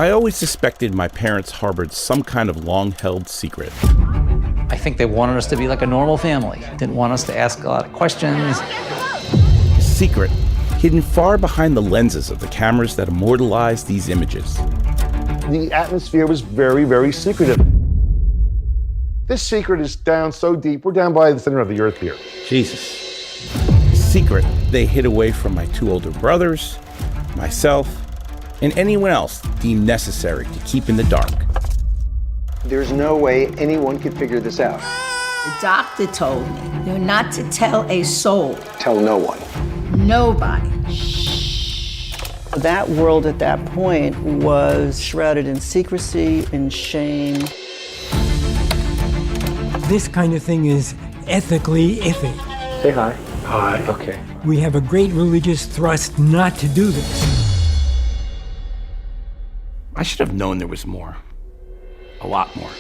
I always suspected my parents harbored some kind of long-held secret. I think they wanted us to be like a normal family. Didn't want us to ask a lot of questions. A secret hidden far behind the lenses of the cameras that immortalize these images. The atmosphere was very, very secretive. This secret is down so deep. We're down by the center of the earth here. Jesus. A secret they hid away from my two older brothers, myself, and anyone else deemed necessary to keep in the dark. There's no way anyone could figure this out. The doctor told me you're not to tell a soul. Tell no one. Nobody. That world at that point was shrouded in secrecy and shame. This kind of thing is ethically iffy. Say hi. Hi. Okay. We have a great religious thrust not to do this. I should have known there was more. A lot more.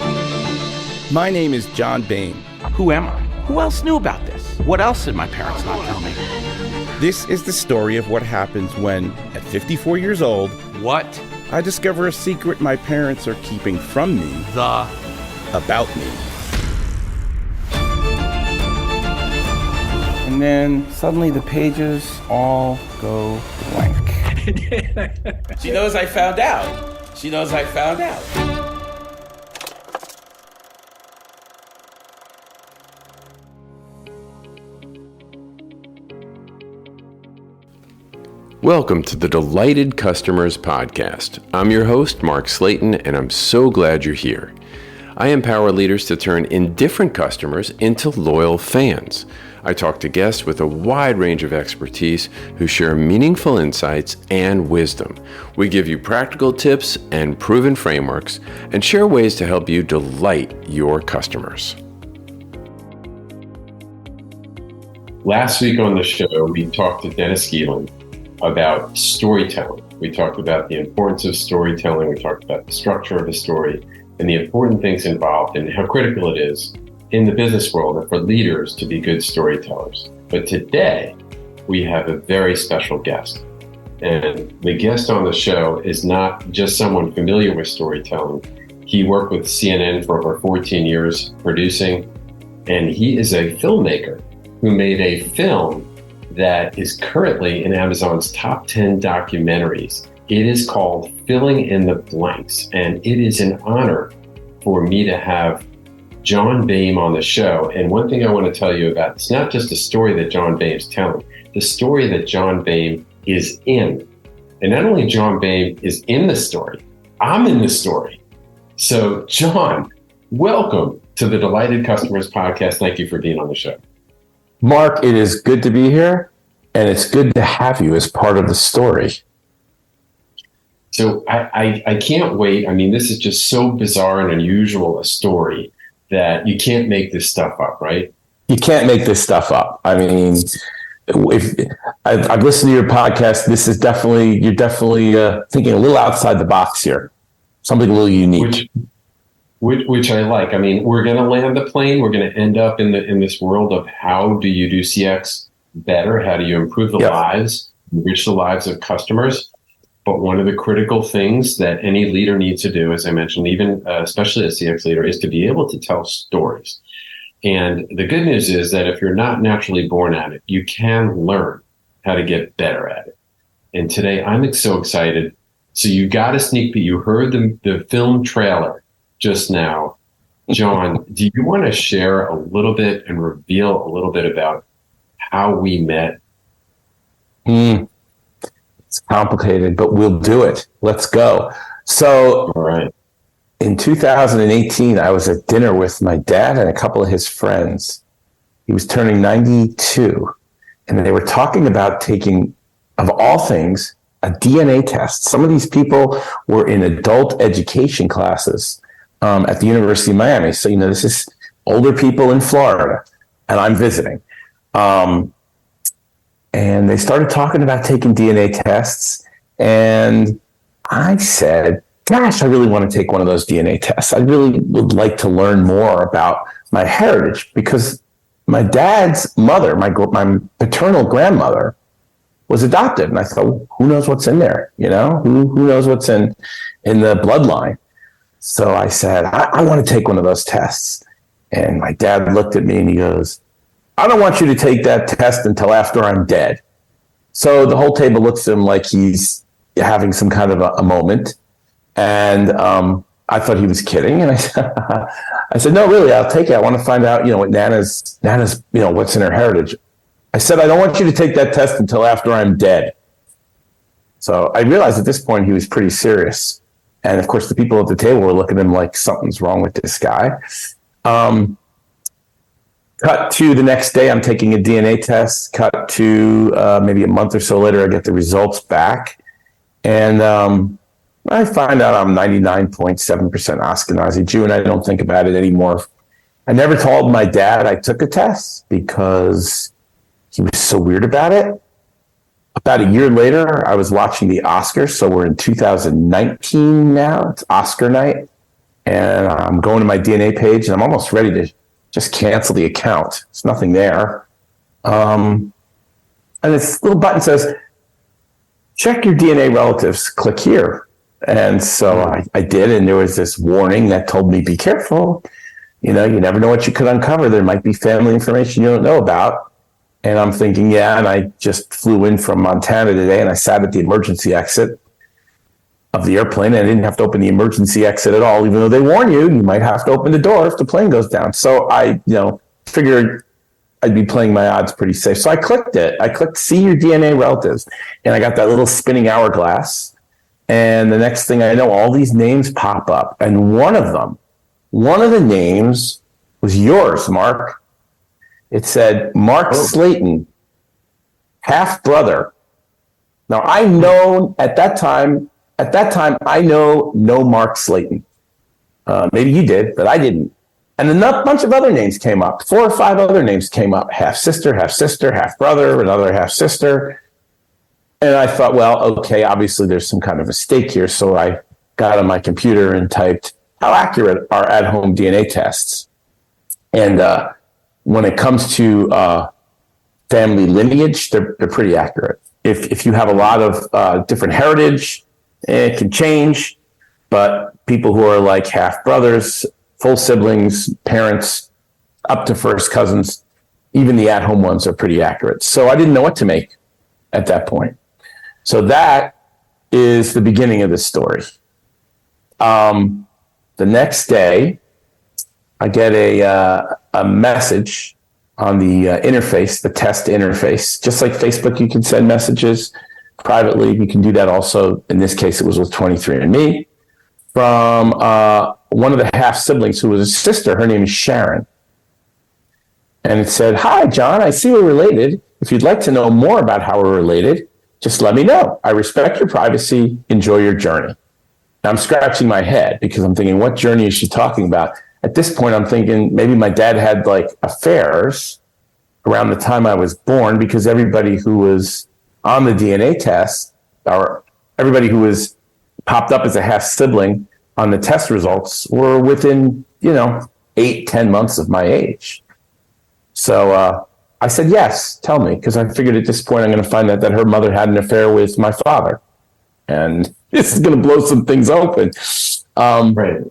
My name is John Boehm. Who am I? Who else knew about this? What else did my parents not tell me? This is the story of what happens when, at 54 years old, I discover a secret my parents are keeping from me, about me. And then suddenly the pages all go blank. She knows I found out. She knows I found out. Welcome to the Delighted Customers Podcast. I'm your host, Mark Slayton, and I'm so glad you're here. I empower leaders to turn indifferent customers into loyal fans. I talk to guests with a wide range of expertise who share meaningful insights and wisdom. We give you practical tips and proven frameworks and share ways to help you delight your customers. Last week on the show, we talked to Dennis Geelan about storytelling. We talked about the importance of storytelling. We talked about the structure of a story and the important things involved and how critical it is in the business world and for leaders to be good storytellers. But today, we have a very special guest. And the guest on the show is not just someone familiar with storytelling. He worked with CNN for over 14 years producing, and he is a filmmaker who made a film that is currently in Amazon's top 10 documentaries. It is called Filling in the Blanks, and it is an honor for me to have John Boehm on the show. And one thing I want to tell you about, it's not just a story that John Boehm's telling, the story that John Boehm is in. And not only John Boehm is in the story, I'm in the story. So John, welcome to the Delighted Customers Podcast. Thank you for being on the show. Mark, it is good to be here, and it's good to have you as part of the story. So I can't wait. I mean, this is just so bizarre and unusual a story that you can't make this stuff up, right? You can't make this stuff up. I mean, if I've listened to your podcast, you're definitely thinking a little outside the box here, something a little unique. Which I like. I mean, we're going to land the plane. We're going to end up in this world of how do you do CX better? How do you improve the lives, enrich the lives of customers? But one of the critical things that any leader needs to do, as I mentioned, even especially a CX leader, is to be able to tell stories. And the good news is that if you're not naturally born at it, you can learn how to get better at it. And today I'm so excited. So you got a sneak peek. You heard the film trailer just now. John, do you want to share a little bit and reveal a little bit about how we met? It's complicated, but we'll do it. Let's go. So, all right. In 2018, I was at dinner with my dad and a couple of his friends. He was turning 92, and they were talking about taking, of all things, a DNA test. Some of these people were in adult education classes at the University of Miami. So, this is older people in Florida, and I'm visiting. And they started talking about taking DNA tests. And I said, gosh, I really want to take one of those DNA tests. I really would like to learn more about my heritage, because my dad's mother, my paternal grandmother, was adopted. And I thought, well, who knows what's in there? You know, who knows what's in the bloodline? So I said, I want to take one of those tests. And my dad looked at me and he goes, I don't want you to take that test until after I'm dead. So the whole table looks at him like he's having some kind of a moment. And I thought he was kidding. And I said, no, really, I'll take it. I want to find out, what Nana's, what's in her heritage. I said, I don't want you to take that test until after I'm dead. So I realized at this point he was pretty serious. And of course, the people at the table were looking at him like something's wrong with this guy. Cut to the next day, I'm taking a DNA test. Cut to maybe a month or so later, I get the results back. And I find out I'm 99.7% Ashkenazi Jew, and I don't think about it anymore. I never told my dad I took a test because he was so weird about it. About a year later, I was watching the Oscars. So we're in 2019 now. It's Oscar night. And I'm going to my DNA page, and I'm almost ready to just cancel the account. There's nothing there. And this little button says, check your DNA relatives. Click here. And so I did, and there was this warning that told me, be careful. You never know what you could uncover. There might be family information you don't know about. And I'm thinking, yeah, and I just flew in from Montana today, and I sat at the emergency exit of the airplane, and I didn't have to open the emergency exit at all, even though they warn you might have to open the door if the plane goes down. So I, figured I'd be playing my odds pretty safe. So I clicked it. I clicked see your DNA relatives, and I got that little spinning hourglass. And the next thing I know, all these names pop up. And one of the names was yours, Mark. It said Mark Slayton, half brother. Now I know at that time, I know no Mark Slayton. Maybe you did, but I didn't. And a bunch of other names came up. 4 or 5 other names came up. Half sister, half brother, another half sister. And I thought, well, okay, obviously there's some kind of mistake here. So I got on my computer and typed, how accurate are at-home DNA tests? And when it comes to family lineage, they're pretty accurate. If you have a lot of different heritage, it can change. But people who are like half brothers, full siblings, parents, up to first cousins, even the at-home ones are pretty accurate. So I didn't know what to make at that point. So that is the beginning of the story. The next day, I get a message on the interface, the test interface. Just like Facebook, you can send messages privately. You can do that also. In this case, it was with 23andMe from one of the half siblings who was a sister. Her name is Sharon. And it said, hi, John, I see we're related. If you'd like to know more about how we're related, just let me know. I respect your privacy. Enjoy your journey. Now, I'm scratching my head because I'm thinking, what journey is she talking about? At this point, I'm thinking maybe my dad had like affairs around the time I was born, because everybody who was on the DNA test, or everybody who was popped up as a half sibling on the test results, were within, 8-10 months of my age. So I said, yes, tell me, because I figured at this point I'm going to find out that her mother had an affair with my father. And this is going to blow some things open. Right.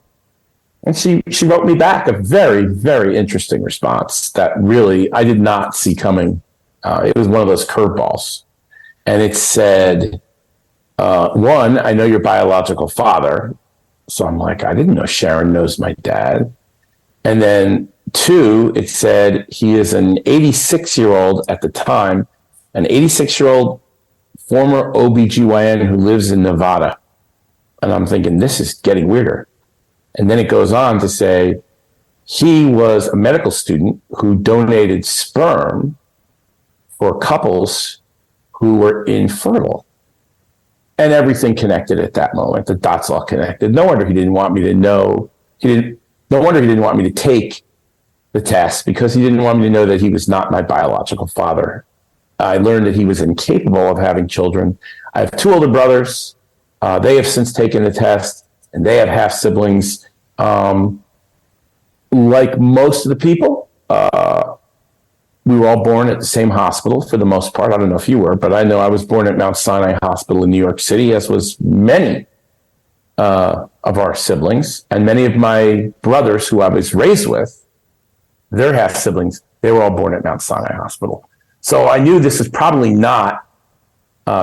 And she wrote me back a very, very interesting response that really I did not see coming. It was one of those curveballs. And it said, one, I know your biological father. So I'm like, I didn't know Sharon knows my dad. And then 2, it said he is an 86-year-old at the time, an 86-year-old former OBGYN who lives in Nevada. And I'm thinking, this is getting weirder. And then it goes on to say he was a medical student who donated sperm for couples who were infertile. And everything connected at that moment. The dots all connected. No wonder he didn't want me to know. No wonder he didn't want me to take the test, because he didn't want me to know that he was not my biological father. I learned that he was incapable of having children. I have 2 older brothers. They have since taken the test, and they have half siblings. Like most of the people, we were all born at the same hospital for the most part. I don't know if you were, but I know I was born at Mount Sinai Hospital in New York City, as was many of our siblings, and many of my brothers who I was raised with, their half siblings, they were all born at Mount Sinai Hospital. So I knew this was probably not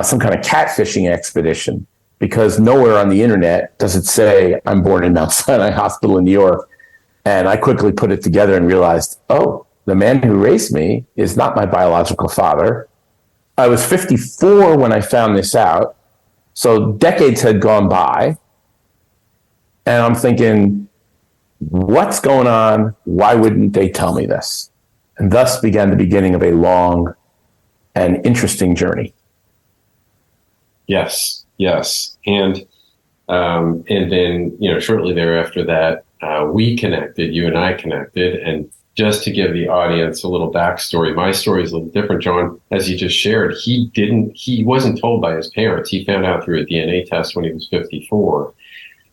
some kind of catfishing expedition, because nowhere on the internet does it say I'm born in Mount Sinai Hospital in New York. And I quickly put it together and realized, oh, the man who raised me is not my biological father. I was 54 when I found this out. So decades had gone by. And I'm thinking, what's going on? Why wouldn't they tell me this? And thus began the beginning of a long and interesting journey. Yes. And then, shortly thereafter that, we connected, you and I connected. And just to give the audience a little backstory, my story is a little different, John. As you just shared, he wasn't told by his parents. He found out through a DNA test when he was 54.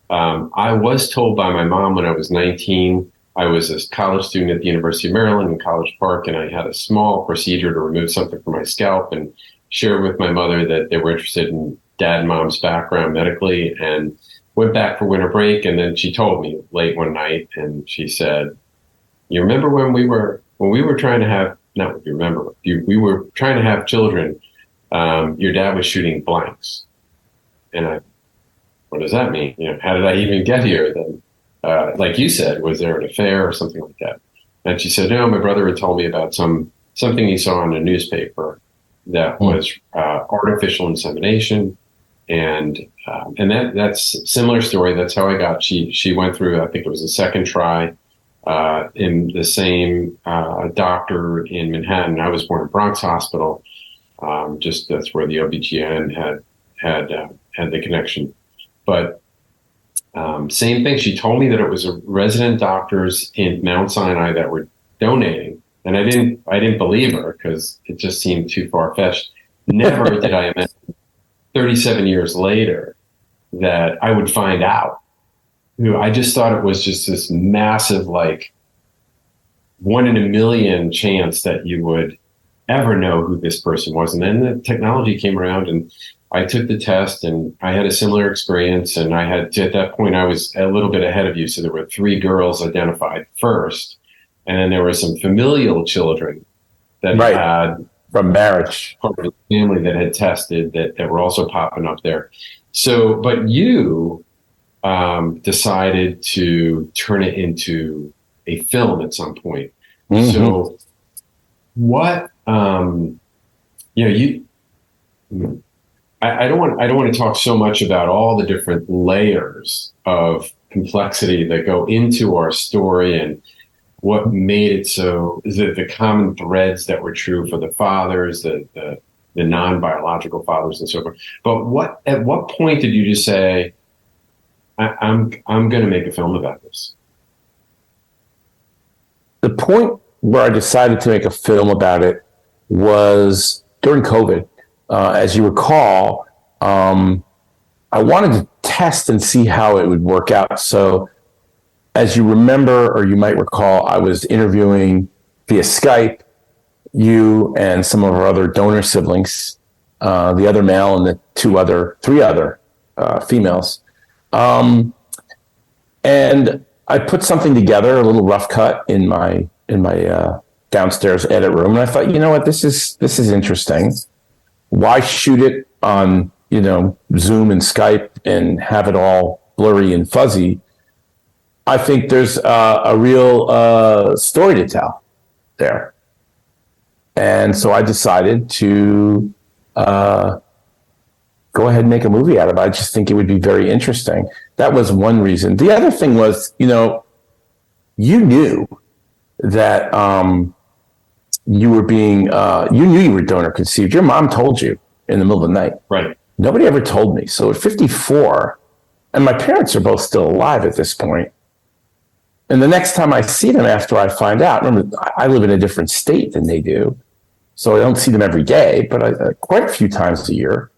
I was told by my mom when I was 19. I was a college student at the University of Maryland in College Park, and I had a small procedure to remove something from my scalp, and shared with my mother that they were interested in dad and mom's background medically, and went back for winter break. And then she told me late one night, and she said, you remember when we were trying to have, not what you remember, we were trying to have children, your dad was shooting blanks. And what does that mean? How did I even get here then? Like you said, was there an affair or something like that? And she said, no, my brother had told me about something he saw in a newspaper that was artificial insemination. And that's a similar story. That's how I got, she went through, I think it was a second try, in the same doctor in Manhattan. I was born in Bronx Hospital. Just that's where the OBGYN had the connection. But same thing. She told me that it was a resident doctors in Mount Sinai that were donating, and I didn't believe her because it just seemed too far-fetched. Never did I imagine 37 years later that I would find out. I just thought it was just this massive, like, 1 in a million chance that you would ever know who this person was. And then the technology came around, and I took the test, and I had a similar experience. And at that point, I was a little bit ahead of you. So there were 3 girls identified first. And then there were some familial children that had from marriage, part of the family that had tested that were also popping up there. So, but you decided to turn it into a film at some point. Mm-hmm. So what, I don't want to talk so much about all the different layers of complexity that go into our story and what made it so. Is it the common threads that were true for the fathers, the non-biological fathers, and so forth? But at what point did you just say, I'm going to make a film about this? The point where I decided to make a film about it was during COVID. As you recall, I wanted to test and see how it would work out. So as you remember, or you might recall, I was interviewing via Skype you and some of our other donor siblings, the other male and the 3 other females. And I put something together, a little rough cut in my downstairs edit room. And I thought, you know what, this is interesting. Why shoot it on, Zoom and Skype and have it all blurry and fuzzy? I think there's a real story to tell there. And so I decided to go ahead and make a movie out of it. I just think it would be very interesting. That was one reason. The other thing was, you knew that you were you knew you were donor conceived. Your mom told you in the middle of the night. Right. Nobody ever told me. So at 54, and my parents are both still alive at this point. And the next time I see them after I find out, remember, I live in a different state than they do. So I don't see them every day, but quite a few times a year.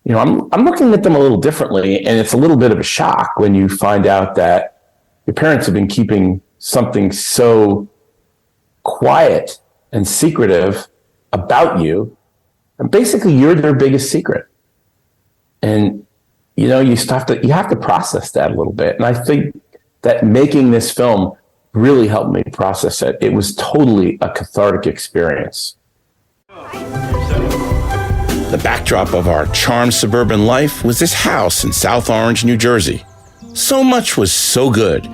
I'm looking at them a little differently, and it's a little bit of a shock when you find out that your parents have been keeping something so quiet and secretive about you, and basically you're their biggest secret. And you have to process that a little bit. And I think that making this film really helped me process it. It was totally a cathartic experience. The backdrop of our charmed suburban life was this house in South Orange, New Jersey. So much was so good,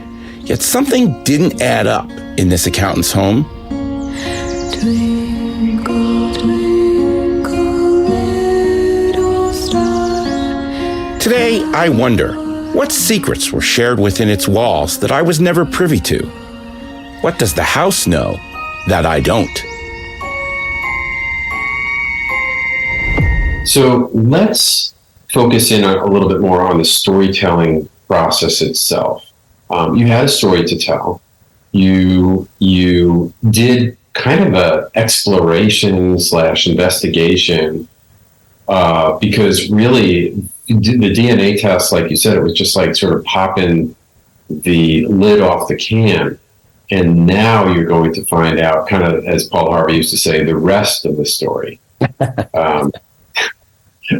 yet something didn't add up in this accountant's home. Twinkle, twinkle, little star. Today, I wonder, what secrets were shared within its walls that I was never privy to? What does the house know that I don't? So let's focus in a little bit more on the storytelling process itself. You had a story to tell. You did kind of a exploration / investigation because really the DNA test, like you said, it was just like sort of popping the lid off the can. And now you're going to find out, kind of as Paul Harvey used to say, the rest of the story.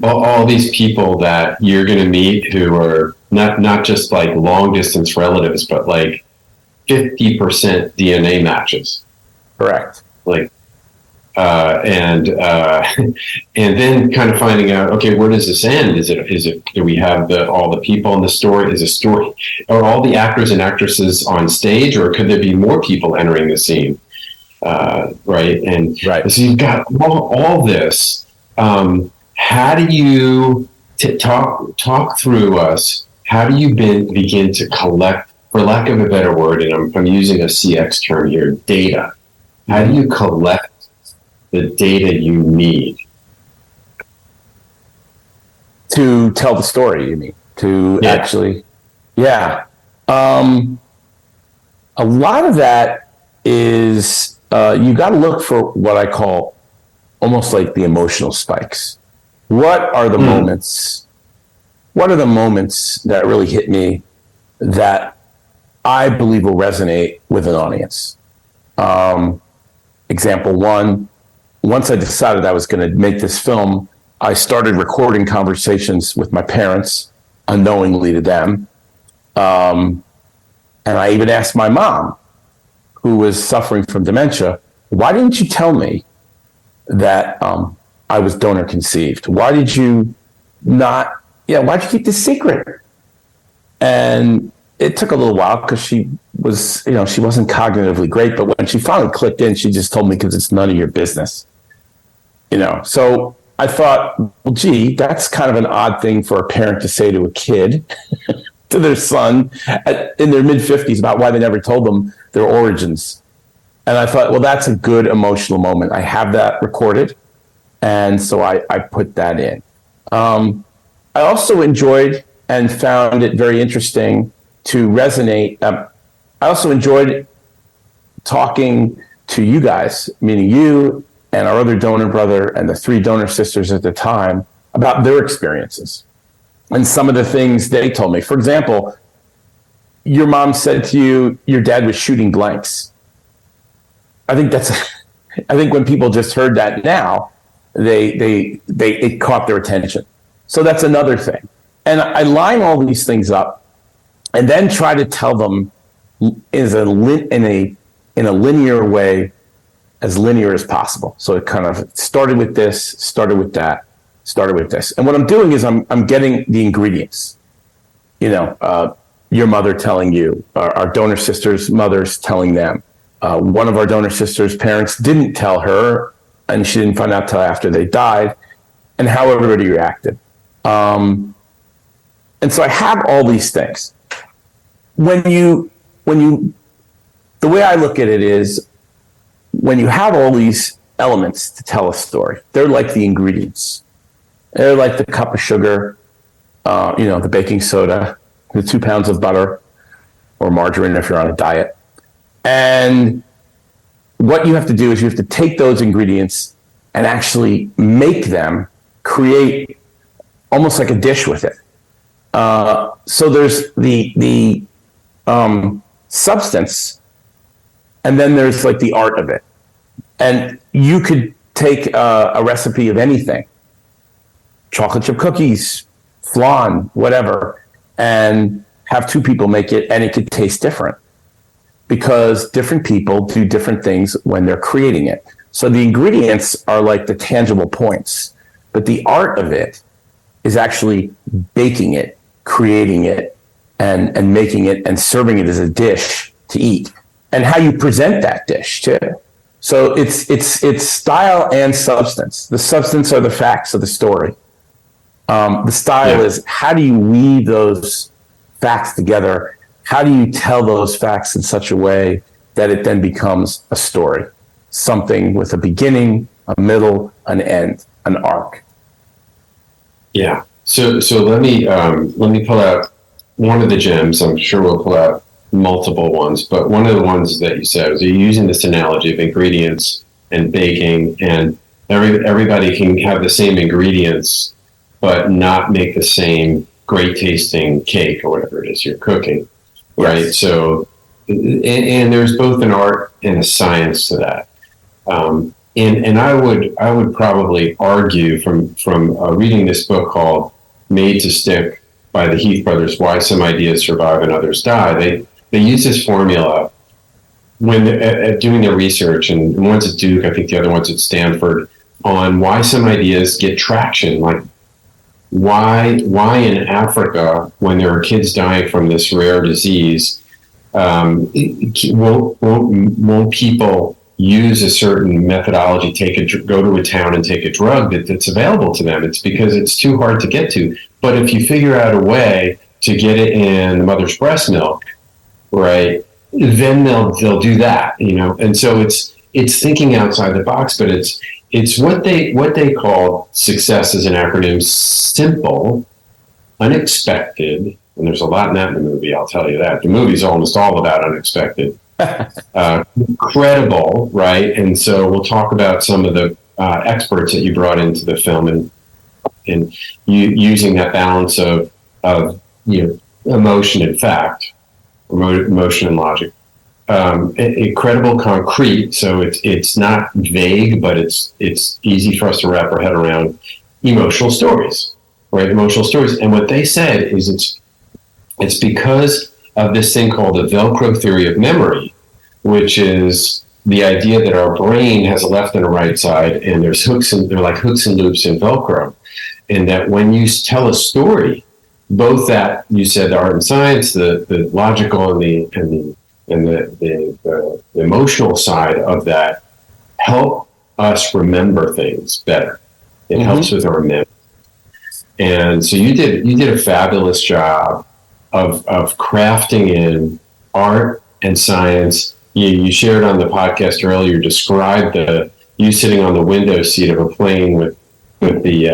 All these people that you're going to meet who are not just like long distance relatives, but like 50% DNA matches. Correct. Like, and then kind of finding out, okay, where does this end? Is it, do we have all the people in the story? Is a story, are all the actors and actresses on stage, or could there be more people entering the scene? Right. And right. So you've got all this. How do you talk through us? How do you begin to collect, for lack of a better word, and I'm using a CX term here, data? How do you collect the data you need to tell the story? You mean actually? Yeah. A lot of that is you got to look for what I call almost like the emotional spikes. What are the moments? What are the moments that really hit me that I believe will resonate with an audience? Example one, once I decided I was going to make this film, I started recording conversations with my parents, unknowingly to them. And I even asked my mom, who was suffering from dementia, why didn't you tell me that I was donor conceived? Why did you why'd you keep this secret? And it took a little while because she was, she wasn't cognitively great, but when she finally clicked in, she just told me because it's none of your business. So I thought, well, gee, that's kind of an odd thing for a parent to say to a kid, to their son in their mid-50s about why they never told them their origins. And I thought, well, that's a good emotional moment. I have that recorded. And so I put that in. I also enjoyed and found it very interesting to resonate. I also enjoyed talking to you guys, meaning you and our other donor brother and the 3 donor sisters at the time, about their experiences and some of the things they told me. For example, your mom said to you, your dad was shooting blanks. I think when people just heard that now, it caught their attention. So that's another thing. And I line all these things up and then try to tell them in a linear way, as linear as possible. So it kind of started with this, started with that, started with this. And what I'm doing is I'm getting the ingredients. Your mother telling you, our donor sisters' mothers telling them. One of our donor sisters' parents didn't tell her, and she didn't find out till after they died, and how everybody reacted. And so I have all these things. The way I look at it is, when you have all these elements to tell a story, they're like the ingredients. They're like the cup of sugar, the baking soda, the 2 pounds of butter or margarine if you're on a diet. And what you have to do is you have to take those ingredients and actually make them, create almost like a dish with it. So there's the substance, and then there's like the art of it. And you could take a recipe of anything, chocolate chip cookies, flan, whatever, and have two people make it, and it could taste different because different people do different things when they're creating it. So the ingredients are like the tangible points, but the art of it is actually baking it, creating it, and making it and serving it as a dish to eat, and how you present that dish too. So it's style and substance. The substance are the facts of the story. The style is how do you weave those facts together? How do you tell those facts in such a way that it then becomes a story? Something with a beginning, a middle, an end, an arc. Yeah. So let me pull out one of the gems. I'm sure we'll pull out multiple ones, but one of the ones that you said was you're using this analogy of ingredients and baking, and everybody can have the same ingredients, but not make the same great tasting cake or whatever it is you're cooking, right? Yes. So, and there's both an art and a science to that. And I would probably argue from reading this book called Made to Stick by the Heath brothers, Why Some Ideas Survive and Others Die. They use this formula when they're doing their research, and one's at Duke, I think the other one's at Stanford, on why some ideas get traction. Like why in Africa, when there are kids dying from this rare disease, won't people use a certain methodology, go to a town and take a drug that's available to them? It's because it's too hard to get to. But if you figure out a way to get it in the mother's breast milk, right, then they'll do that, you know. And so it's thinking outside the box, but it's what they call success as an acronym: simple, unexpected, and there's a lot in that in the movie, I'll tell you that. The movie's almost all about unexpected. Credible, right? And so we'll talk about some of the experts that you brought into the film, and you using that balance of emotion and fact, emotion and logic. Credible, concrete, so it's not vague, but it's easy for us to wrap our head around. Emotional stories, right? Emotional stories, and what they said is it's because of this thing called the Velcro theory of memory, which is the idea that our brain has a left and a right side, and they're like hooks and loops in Velcro, and that when you tell a story, both that you said the art and science, the logical and the emotional side of that help us remember things better. It helps with our memory, and so you did a fabulous job of crafting in art and science. You shared on the podcast earlier, described you sitting on the window seat of a plane with the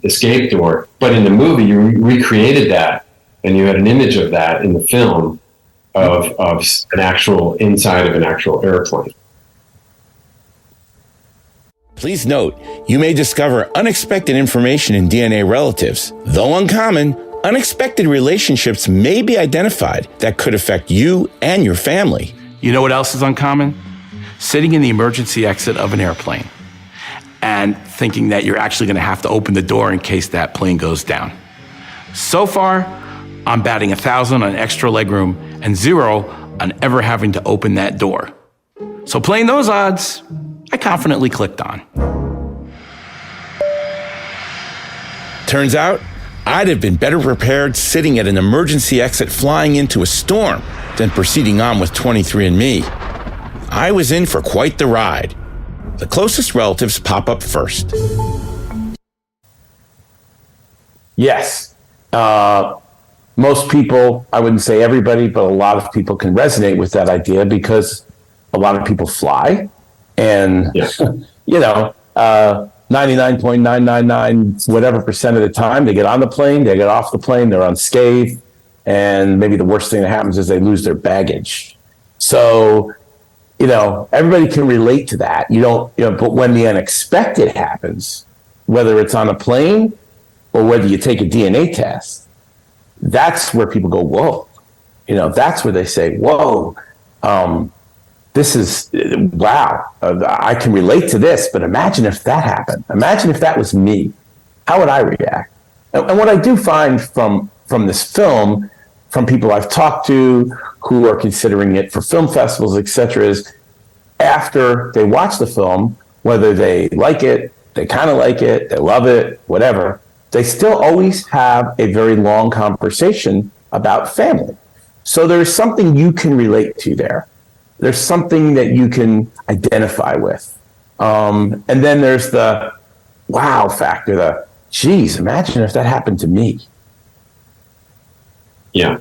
escape door. But in the movie, you recreated that, and you had an image of that in the film of an actual inside of an actual airplane. Please note, you may discover unexpected information in DNA relatives. Though uncommon, unexpected relationships may be identified that could affect you and your family. You know what else is uncommon? Sitting in the emergency exit of an airplane and thinking that you're actually going to have to open the door in case that plane goes down. So far, I'm batting 1,000 on extra legroom and 0 on ever having to open that door. So playing those odds, I confidently clicked on. Turns out, I'd have been better prepared sitting at an emergency exit flying into a storm than proceeding on with 23andMe. I was in for quite the ride. The closest relatives pop up first. Yes. Most people, I wouldn't say everybody, but a lot of people can resonate with that idea because a lot of people fly, and 99.999 whatever percent of the time they get on the plane, they get off the plane, they're unscathed, and maybe the worst thing that happens is they lose their baggage. So, everybody can relate to that. But when the unexpected happens, whether it's on a plane or whether you take a DNA test, that's where people go, whoa. That's where they say, whoa, this is, wow, I can relate to this, but imagine if that happened. Imagine if that was me. How would I react? And what I do find from this film, from people I've talked to who are considering it for film festivals, etc., is after they watch the film, whether they like it, they kind of like it, they love it, whatever, they still always have a very long conversation about family. So there's something you can relate to there. There's something that you can identify with. And then there's the wow factor, the geez, imagine if that happened to me. Yeah.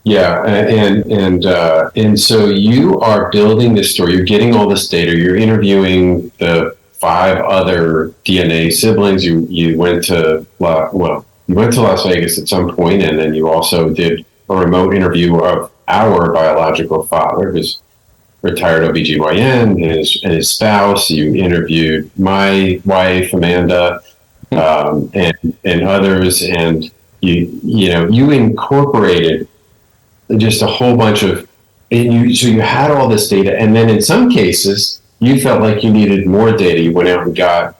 Yeah, and so you are building this story. You're getting all this data. You're interviewing the 5 other DNA siblings. You went to Las Vegas at some point, and then you also did a remote interview of our biological father, who's retired OBGYN, and his spouse. You interviewed my wife, Amanda, and others, and you incorporated just a whole bunch of, so you had all this data, and then in some cases you felt like you needed more data. You went out and got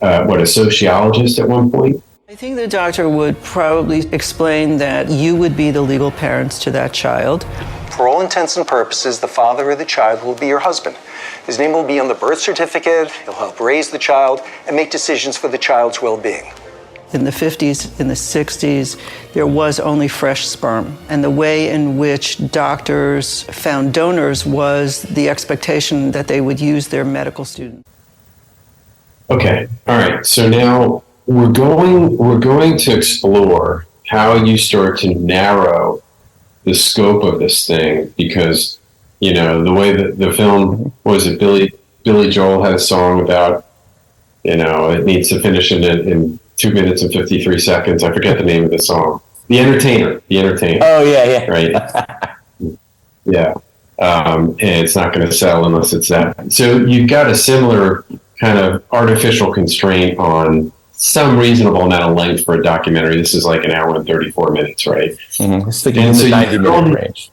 a sociologist at one point. I think the doctor would probably explain that you would be the legal parents to that child. For all intents and purposes, the father of the child will be your husband. His name will be on the birth certificate. He'll help raise the child and make decisions for the child's well-being. In the 50s, in the 60s, there was only fresh sperm. And the way in which doctors found donors was the expectation that they would use their medical student. Okay, all right. So now we're going to explore how you start to narrow the scope of this thing, because the way that the film was, it Billy Joel had a song about it needs to finish in 2 minutes and 53 seconds. I forget the name of the song. The Entertainer. Oh yeah. Right. Yeah. And it's not going to sell unless it's that. So you've got a similar kind of artificial constraint on some reasonable amount of length for a documentary. This is like an hour and 34 minutes, right? Mm-hmm. It's thinking in the 90-minute range.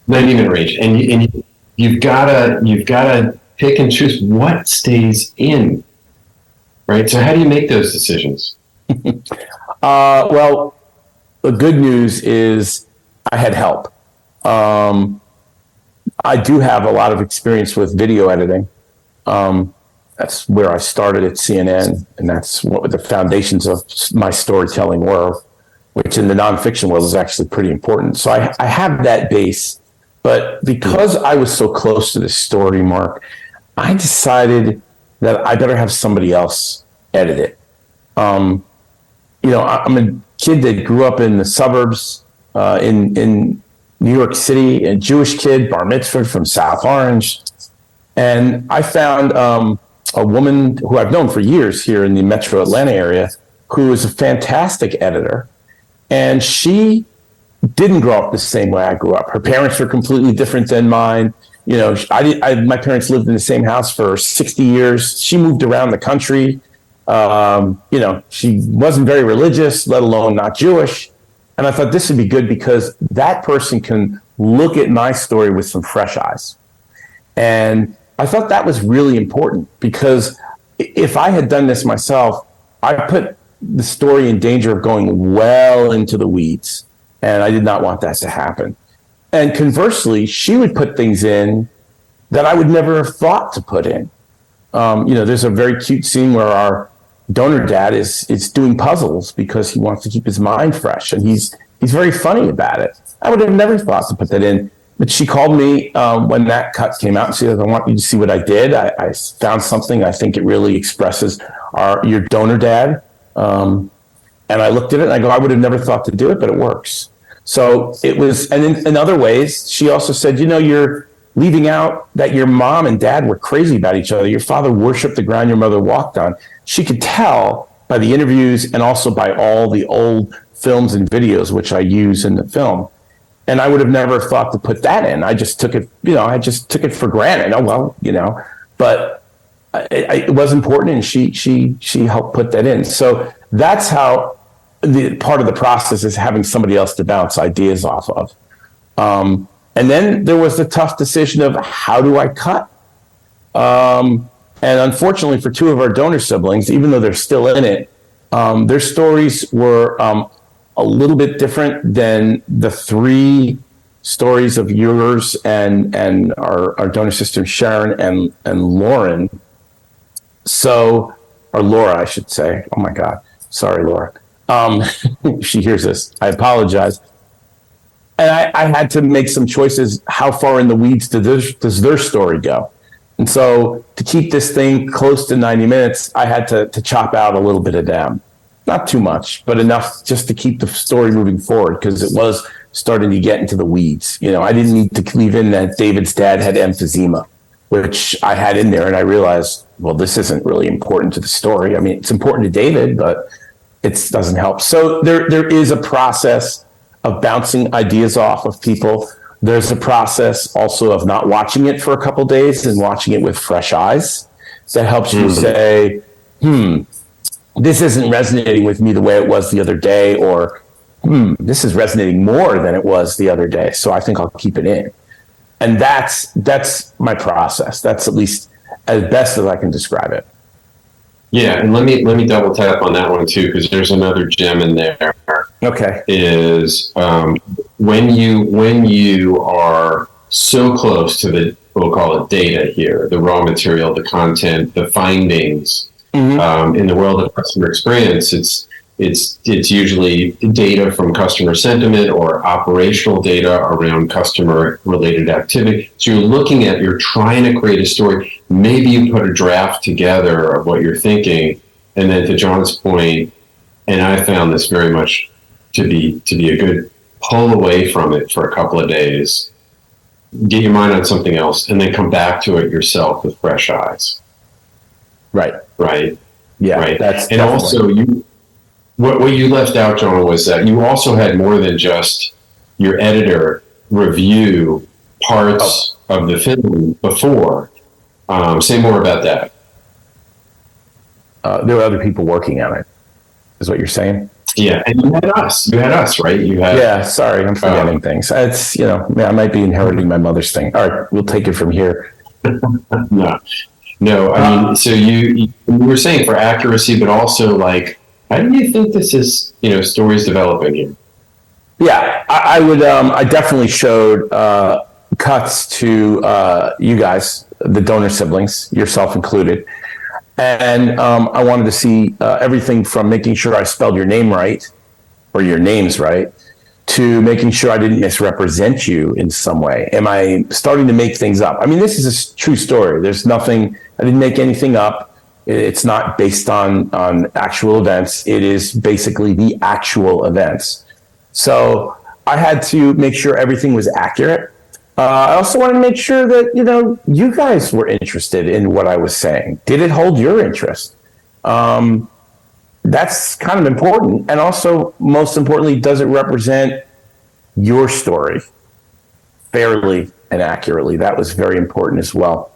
90-minute range, and you've got to pick and choose what stays in, right? So how do you make those decisions? Well, the good news is I had help. I do have a lot of experience with video editing. That's where I started at CNN, and that's what the foundations of my storytelling were, which in the nonfiction world is actually pretty important. So I have that base, but because I was so close to this story, Mark, I decided that I better have somebody else edit it. I'm a kid that grew up in the suburbs in New York City, a Jewish kid, bar mitzvah from South Orange, and I found a woman who I've known for years here in the metro Atlanta area, who is a fantastic editor. And she didn't grow up the same way I grew up. Her parents were completely different than mine. My parents lived in the same house for 60 years. She moved around the country. She wasn't very religious, let alone not Jewish. And I thought this would be good because that person can look at my story with some fresh eyes. And I thought that was really important, because if I had done this myself, I put the story in danger of going well into the weeds, and I did not want that to happen. And conversely, she would put things in that I would never have thought to put in. There's a very cute scene where our donor dad is doing puzzles because he wants to keep his mind fresh, and he's very funny about it. I would have never thought to put that in. But she called me when that cut came out and said, I want you to see what I did. I found something. I think it really expresses your donor dad. And I looked at it and I go, I would have never thought to do it, but it works. So it was, and in other ways, she also said, you're leaving out that your mom and dad were crazy about each other. Your father worshiped the ground your mother walked on. She could tell by the interviews and also by all the old films and videos, which I use in the film. And I would have never thought to put that in. I just took it, for granted. Oh, well, but it was important, and she helped put that in. So that's how the part of the process is having somebody else to bounce ideas off of. And then there was the tough decision of how do I cut? And unfortunately for two of our donor siblings, even though they're still in it, their stories were a little bit different than the three stories of yours and our donor sisters Sharon and Lauren. So, or Laura, I should say. Oh my God. Sorry, Laura. If she hears this, I apologize. And I had to make some choices. How far in the weeds does their story go? And so to keep this thing close to 90 minutes, I had to chop out a little bit of them. Not too much, but enough just to keep the story moving forward, because it was starting to get into the weeds. You know, I didn't need to leave in that David's dad had emphysema, which I had in there, and I realized, well, this isn't really important to the story. I mean, it's important to David, but it doesn't help. So there is a process of bouncing ideas off of people. There's a process also of not watching it for a couple days and watching it with fresh eyes. That helps you say, this isn't resonating with me the way it was the other day, or this is resonating more than it was the other day, so I think I'll keep it in. And that's my process. That's at least as best as I can describe it. Yeah, and let me double tap on that one too, because there's another gem in there. Okay. Is when you are so close to the, we'll call it data here, the raw material, the content, the findings, in the world of customer experience, it's usually data from customer sentiment or operational data around customer related activity. So you're trying to create a story. Maybe you put a draft together of what you're thinking, and then to John's point, and I found this very much to be a good pull away from it for a couple of days, get your mind on something else, and then come back to it yourself with fresh eyes. Right. Yeah. Right. That's and definitely. also what you left out, John, was that you also had more than just your editor review parts of the film before. Say more about that. There were other people working on it, is what you're saying? Yeah, and you had us, right? Yeah, sorry, I'm forgetting things. It's, I might be inheriting my mother's thing. All right, we'll take it from here. No, I mean, so you were saying for accuracy, but also like, how do you think this is, stories developing here? Yeah, I would, I definitely showed cuts to you guys, the donor siblings, yourself included. And I wanted to see everything from making sure I spelled your name right, or your names right, to making sure I didn't misrepresent you in some way. Am I starting to make things up? I mean, this is a true story. There's nothing, I didn't make anything up. It's not based on actual events. It is basically the actual events. So I had to make sure everything was accurate. I also wanted to make sure that, you guys were interested in what I was saying. Did it hold your interest? That's kind of important. And also, most importantly, does it represent your story fairly and accurately? That was very important as well.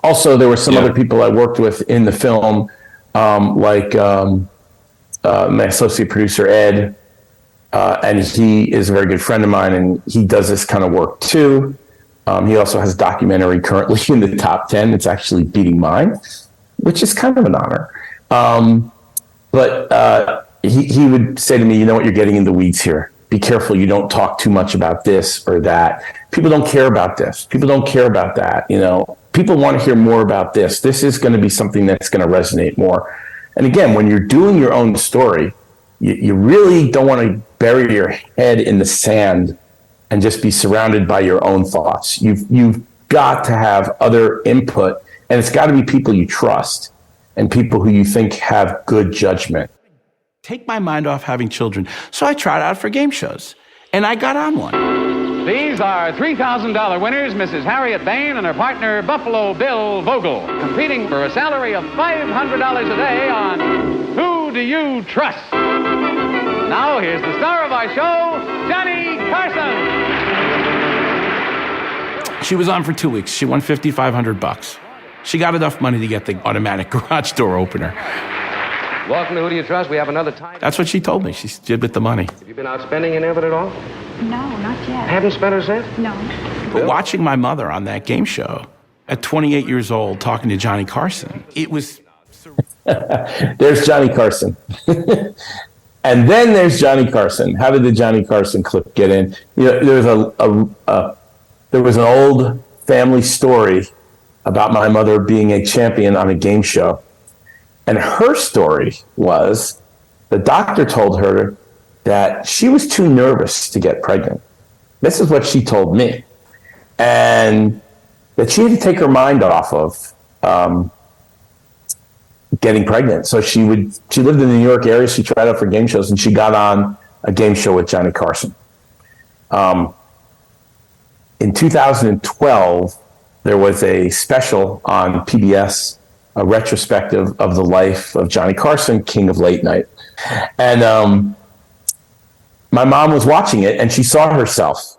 Also, there were some other people I worked with in the film, like my associate producer, Ed, and he is a very good friend of mine, and he does this kind of work too. He also has a documentary currently in the top 10. It's actually beating mine, which is kind of an honor. But he would say to me, you know what, you're getting in the weeds here. Be careful you don't talk too much about this or that. People don't care about this. People don't care about that. People want to hear more about this. This is going to be something that's going to resonate more. And again, when you're doing your own story, you really don't want to bury your head in the sand and just be surrounded by your own thoughts. You've got to have other input, and it's got to be people you trust and people who you think have good judgment. Take my mind off having children. So I tried out for game shows, and I got on one. These are $3,000 winners, Mrs. Harriet Bain and her partner, Buffalo Bill Vogel, competing for a salary of $500 a day on Who Do You Trust? Now, here's the star of our show, Johnny Carson. She was on for 2 weeks. She won $5,500. She got enough money to get the automatic garage door opener. Welcome to Who Do You Trust? We have another time. That's what she told me. She did with the money. Have you been out spending any of it at all? No, not yet. Haven't spent her cent? No. But watching my mother on that game show at 28 years old talking to Johnny Carson, it was... There's Johnny Carson. And then there's Johnny Carson. How did the Johnny Carson clip get in? There was an old family story about my mother being a champion on a game show. And her story was the doctor told her that she was too nervous to get pregnant. This is what she told me. And that she had to take her mind off of getting pregnant. So she lived in the New York area. She tried out for game shows, and she got on a game show with Johnny Carson. In 2012, there was a special on PBS, a retrospective of the life of Johnny Carson, King of Late Night. And my mom was watching it, and she saw herself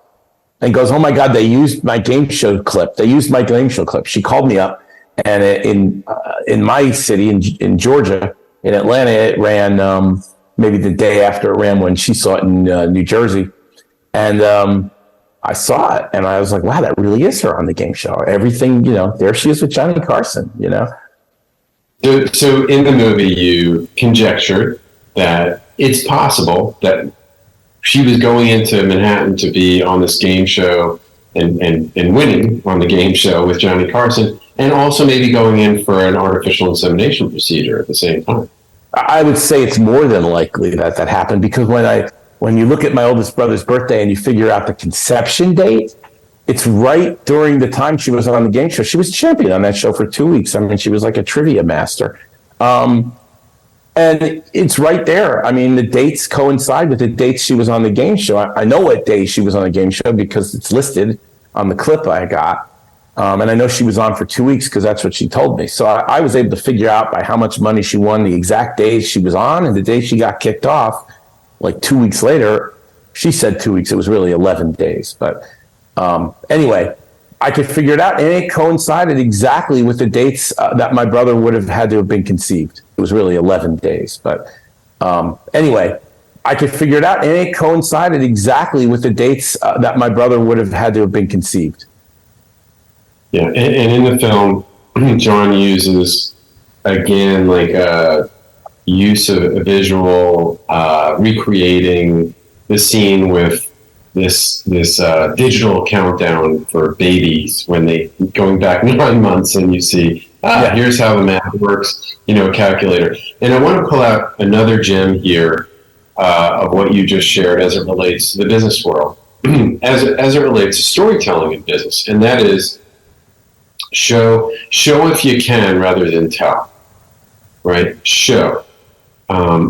and goes, "Oh my God, they used my game show clip. They used my game show clip." She called me up, and in my city, in Georgia, in Atlanta, it ran maybe the day after it ran when she saw it in New Jersey. And I saw it, and I was like, wow, that really is her on the game show. Everything, there she is with Johnny Carson, So in the movie, you conjectured that it's possible that she was going into Manhattan to be on this game show and winning on the game show with Johnny Carson, and also maybe going in for an artificial insemination procedure at the same time. I would say it's more than likely that happened, because when you look at my oldest brother's birthday and you figure out the conception date, it's right during the time she was on the game show. She was champion on that show for 2 weeks. I mean, she was like a trivia master. And it's right there. I mean, the dates coincide with the dates she was on the game show. I know what day she was on the game show because it's listed on the clip I got. And I know she was on for 2 weeks because that's what she told me. So I was able to figure out by how much money she won the exact days she was on, and the day she got kicked off, like 2 weeks later. She said 2 weeks. It was really 11 days. But anyway, I could figure it out, and it coincided exactly with the dates that my brother would have had to have been conceived. It was really 11 days. But anyway, I could figure it out, and it coincided exactly with the dates that my brother would have had to have been conceived. Yeah, and in the film, John uses, again, like a use of a visual, recreating the scene with this digital countdown for babies when they going back 9 months, and you see, here's how the math works, calculator. And I want to pull out another gem here of what you just shared as it relates to the business world, as it relates to storytelling in business, and that is show if you can rather than tell, right? Show.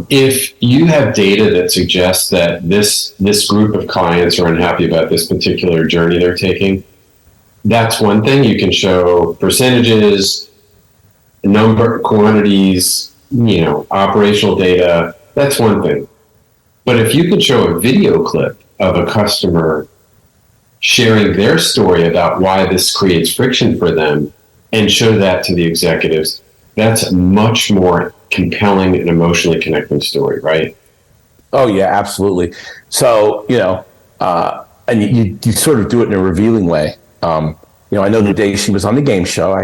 If you have data that suggests that this group of clients are unhappy about this particular journey they're taking, that's one thing. You can show percentages, number, quantities, operational data. That's one thing. But if you can show a video clip of a customer sharing their story about why this creates friction for them and show that to the executives, that's a much more compelling and emotionally connecting story, right? Oh yeah, absolutely. So, and you sort of do it in a revealing way. I know the day she was on the game show,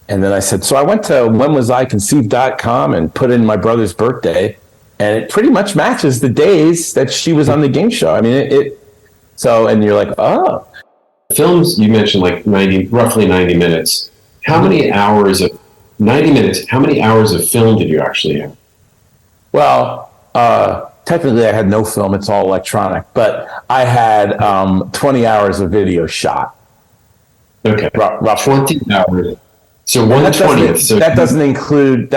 and then I said, so I went to whenwasiconceived.com and put in my brother's birthday, and it pretty much matches the days that she was on the game show. I mean, and you're like, oh. Films, you mentioned like roughly 90 minutes. How many hours of 90 minutes, how many hours of film did you actually have? Well, technically I had no film, it's all electronic, but I had 20 hours of video shot. Okay. Roughly. 20 hours. So 1/20. That doesn't include,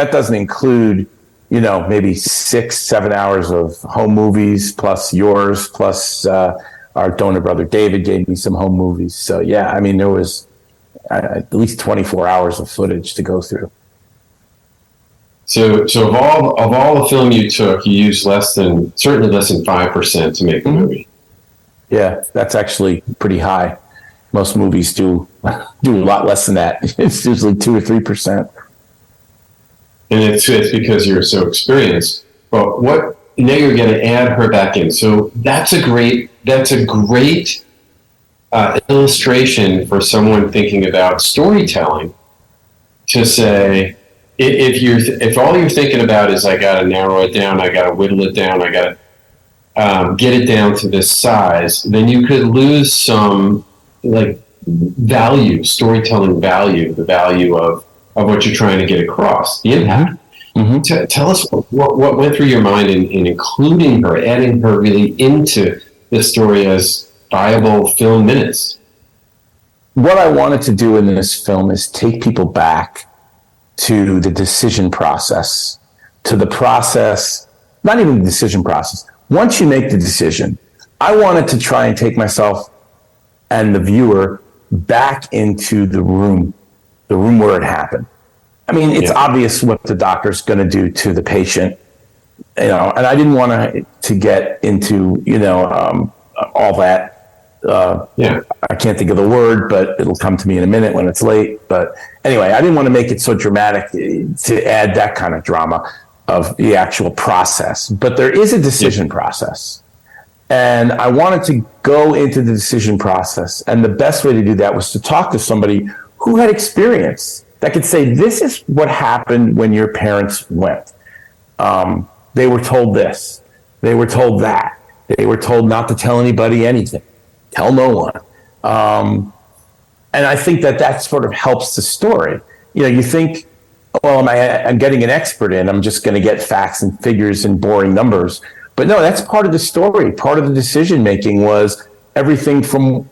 maybe 6-7 hours of home movies plus yours, plus our donor brother David gave me some home movies. So yeah, I mean, there was at least 24 hours of footage to go through. So of all the film you took, you used certainly less than 5% to make the movie. Yeah, that's actually pretty high. Most movies do a lot less than that. It's usually 2 or 3%. And it's because you're so experienced. But now you're going to add her back in. So that's a great illustration for someone thinking about storytelling, to say, if all you're thinking about is, I got to narrow it down, I got to whittle it down, I got to get it down to this size, then you could lose some storytelling value, the value of what you're trying to get across, the impact. Mm-hmm. Tell us what went through your mind in including her, adding her really into the story as viable film minutes. What I wanted to do in this film is take people back to the decision process, to the process, not even the decision process. Once you make the decision, I wanted to try and take myself and the viewer back into the room where it happened. I mean, it's obvious what the doctor's going to do to the patient, and I didn't want to get into, all that. I can't think of the word, but it'll come to me in a minute when it's late. But anyway, I didn't want to make it so dramatic to add that kind of drama of the actual process. But there is a decision process. And I wanted to go into the decision process. And the best way to do that was to talk to somebody who had experience that could say, this is what happened when your parents went. They were told this. They were told that. They were told not to tell anybody anything. Tell no one. And I think that sort of helps the story. You think, well, I'm getting an expert in, I'm just going to get facts and figures and boring numbers. But no, that's part of the story. Part of the decision-making was everything from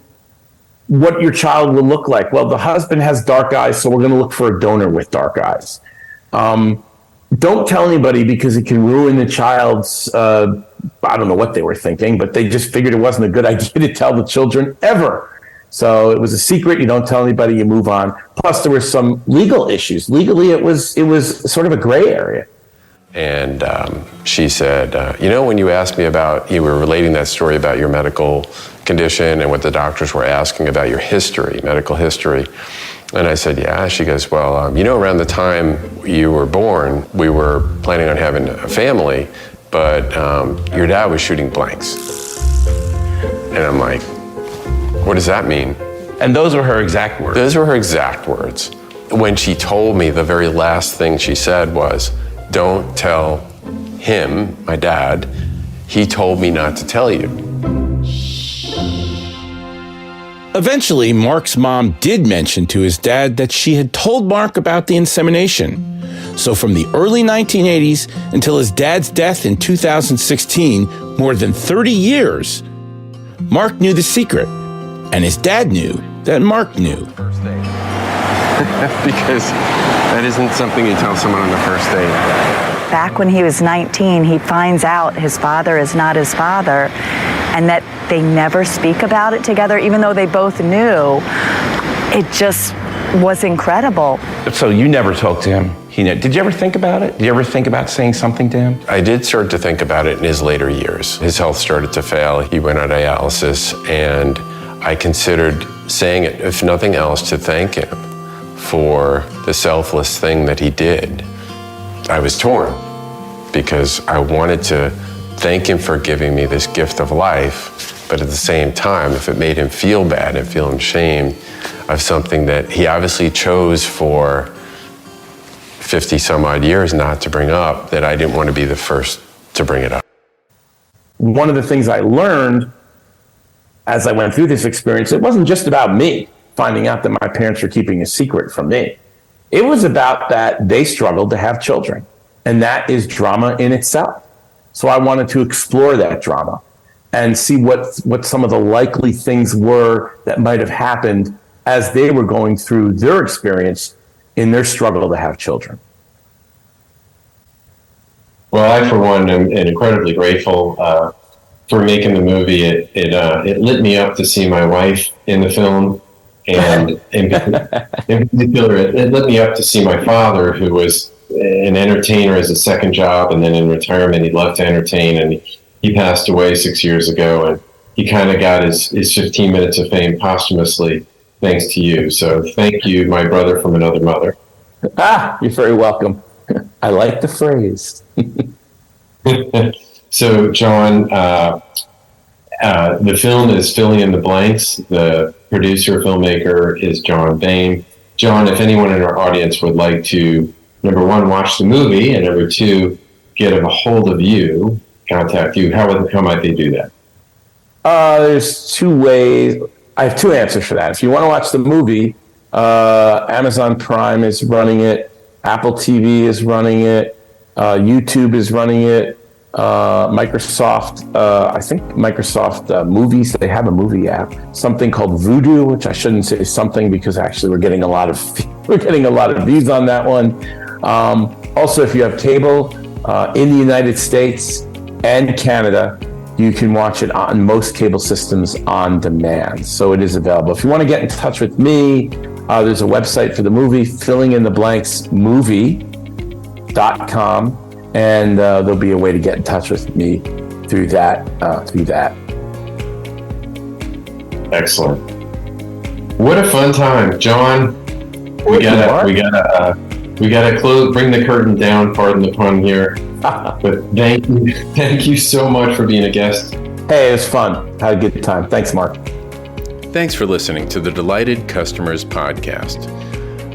what your child will look like. Well, the husband has dark eyes, so we're going to look for a donor with dark eyes. Don't tell anybody, because it can ruin the child's, I don't know what they were thinking, but they just figured it wasn't a good idea to tell the children ever. So it was a secret. You don't tell anybody, you move on. Plus, there were some legal issues. Legally, it was sort of a gray area. And she said, when you asked me about, you were relating that story about your medical condition and what the doctors were asking about your history, medical history. And I said, yeah. She goes, well, around the time you were born, we were planning on having a family, but your dad was shooting blanks. And I'm like, what does that mean? And those were her exact words. Those were her exact words. When she told me, the very last thing she said was, don't tell him, my dad. He told me not to tell you. Eventually, Mark's mom did mention to his dad that she had told Mark about the insemination. So from the early 1980s until his dad's death in 2016, more than 30 years, Mark knew the secret. And his dad knew that Mark knew. Because that isn't something you tell someone on the first date. Back when he was 19, he finds out his father is not his father, and that they never speak about it together, even though they both knew. It just was incredible. So you never talked to him? Did you ever think about it? Did you ever think about saying something to him? I did start to think about it in his later years. His health started to fail. He went on dialysis, and I considered saying it, if nothing else, to thank him for the selfless thing that he did. I was torn because I wanted to thank him for giving me this gift of life, but at the same time, if it made him feel bad and feel ashamed of something that he obviously chose for 50 some odd years not to bring up, that I didn't want to be the first to bring it up. One of the things I learned as I went through this experience, it wasn't just about me finding out that my parents were keeping a secret from me. It was about that they struggled to have children. And that is drama in itself. So I wanted to explore that drama and see what some of the likely things were that might have happened as they were going through their experience in their struggle to have children. Well, I, for one, am incredibly grateful for making the movie. It lit me up to see my wife in the film. And in particular, it lit me up to see my father, who was an entertainer as a second job, and then in retirement, he loved to entertain, and he passed away 6 years ago, and he kind of got his 15 minutes of fame posthumously, thanks to you. So thank you, my brother from another mother. You're very welcome. I like the phrase. So, John, the film is Filling in the Blanks. The producer, filmmaker is John Bain. John, if anyone in our audience would like to, number one, watch the movie, and number two, get a hold of you, contact you, how might they do that? There's two ways. I have two answers for that. If you want to watch the movie, Amazon Prime is running it, Apple TV is running it, YouTube is running it, Microsoft, I think Microsoft Movies, they have a movie app, something called Vudu, which I shouldn't say something because actually we're getting a lot of views on that one. Also, if you have cable in the United States and Canada, you can watch it on most cable systems on demand. So it is available. If you want to get in touch with me, there's a website for the movie, fillingintheblanksmovie.com. And there'll be a way to get in touch with me through that. Excellent. What a fun time, John. We gotta close, bring the curtain down. Pardon the pun here. But thank you so much for being a guest. Hey, it was fun. Had a good time. Thanks, Mark. Thanks for listening to the Delighted Customers Podcast.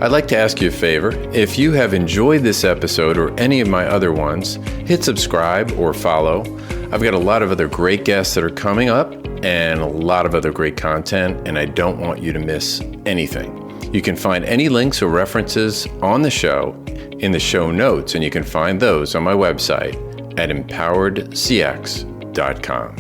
I'd like to ask you a favor. If you have enjoyed this episode or any of my other ones, hit subscribe or follow. I've got a lot of other great guests that are coming up and a lot of other great content, and I don't want you to miss anything. You can find any links or references on the show in the show notes, and you can find those on my website at empoweredcx.com.